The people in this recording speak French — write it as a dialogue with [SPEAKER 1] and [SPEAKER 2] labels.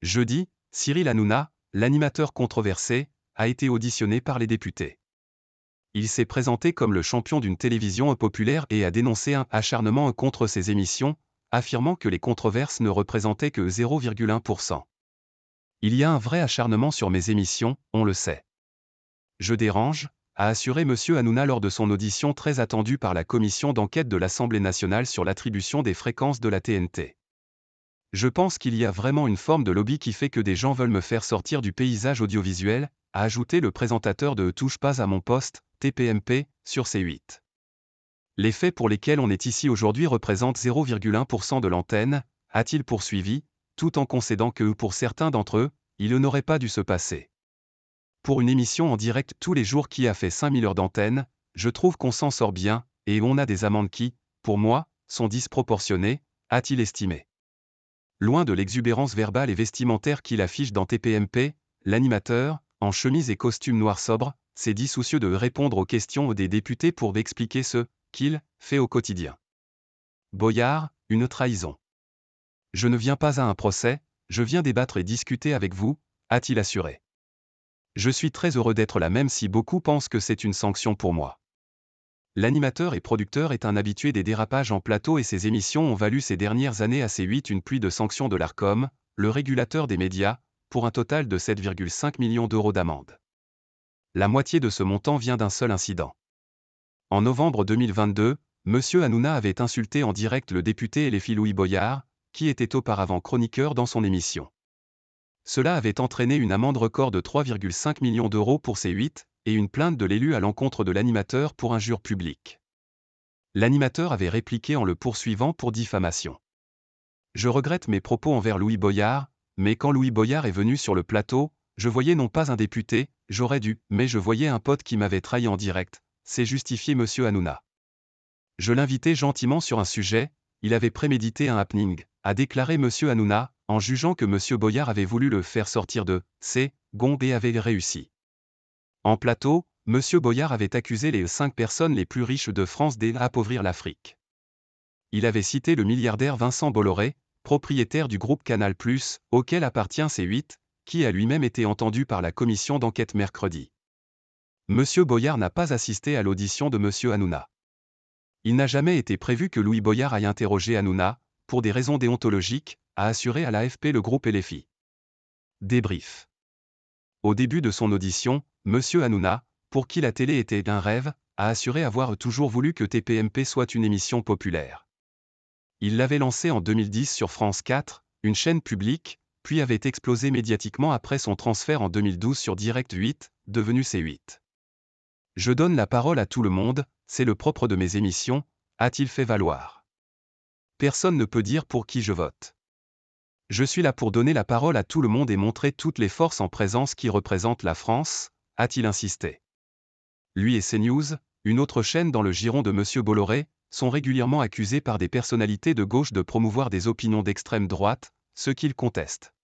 [SPEAKER 1] Jeudi, Cyril Hanouna, l'animateur controversé, a été auditionné par les députés. Il s'est présenté comme le champion d'une télévision populaire et a dénoncé un acharnement contre ses émissions, affirmant que les controverses ne représentaient que 0,1%. Il y a un vrai acharnement sur mes émissions, on le sait. Je dérange, a assuré M. Hanouna lors de son audition très attendue par la commission d'enquête de l'Assemblée nationale sur l'attribution des fréquences de la TNT. Je pense qu'il y a vraiment une forme de lobby qui fait que des gens veulent me faire sortir du paysage audiovisuel, a ajouté le présentateur de Touche pas à mon poste, TPMP, sur C8. Les faits pour lesquels on est ici aujourd'hui représentent 0,1% de l'antenne, a-t-il poursuivi, tout en concédant que pour certains d'entre eux, il n'aurait pas dû se passer. Pour une émission en direct tous les jours qui a fait 5000 heures d'antenne, je trouve qu'on s'en sort bien, et on a des amendes qui, pour moi, sont disproportionnées, a-t-il estimé. Loin de l'exubérance verbale et vestimentaire qu'il affiche dans TPMP, l'animateur, en chemise et costume noir sobre, s'est dit soucieux de répondre aux questions des députés pour expliquer ce qu'il fait au quotidien. Boyard, une trahison. Je ne viens pas à un procès, je viens débattre et discuter avec vous, a-t-il assuré. Je suis très heureux d'être là même si beaucoup pensent que c'est une sanction pour moi. L'animateur et producteur est un habitué des dérapages en plateau et ses émissions ont valu ces dernières années à C8 une pluie de sanctions de l'Arcom, le régulateur des médias, pour un total de 7,5 millions d'euros d'amende. La moitié de ce montant vient d'un seul incident. En novembre 2022, M. Hanouna avait insulté en direct le député LFI Louis Boyard, qui était auparavant chroniqueur dans son émission. Cela avait entraîné une amende record de 3,5 millions d'euros pour C8, et une plainte de l'élu à l'encontre de l'animateur pour injure publique. L'animateur avait répliqué en le poursuivant pour diffamation. Je regrette mes propos envers Louis Boyard, mais quand Louis Boyard est venu sur le plateau, je voyais non pas un député, j'aurais dû, mais je voyais un pote qui m'avait trahi en direct, c'est justifié M. Hanouna. Je l'invitais gentiment sur un sujet, il avait prémédité un happening, a déclaré M. Hanouna, en jugeant que M. Boyard avait voulu le faire sortir de ses gonds et avait réussi. En plateau, M. Boyard avait accusé les 5 personnes les plus riches de France d'appauvrir l'Afrique. Il avait cité le milliardaire Vincent Bolloré, propriétaire du groupe Canal+, auquel appartient C8, qui a lui-même été entendu par la commission d'enquête mercredi. M. Boyard n'a pas assisté à l'audition de M. Hanouna. Il n'a jamais été prévu que Louis Boyard aille interroger Hanouna, pour des raisons déontologiques, a assuré à l'AFP le groupe LFI. Débrief. Au début de son audition, M. Hanouna, pour qui la télé était un rêve, a assuré avoir toujours voulu que TPMP soit une émission populaire. Il l'avait lancée en 2010 sur France 4, une chaîne publique, puis avait explosé médiatiquement après son transfert en 2012 sur Direct 8, devenu C8. Je donne la parole à tout le monde, c'est le propre de mes émissions, a-t-il fait valoir. Personne ne peut dire pour qui je vote. Je suis là pour donner la parole à tout le monde et montrer toutes les forces en présence qui représentent la France, a-t-il insisté. Lui et CNews, une autre chaîne dans le giron de M. Bolloré, sont régulièrement accusés par des personnalités de gauche de promouvoir des opinions d'extrême droite, ce qu'il conteste.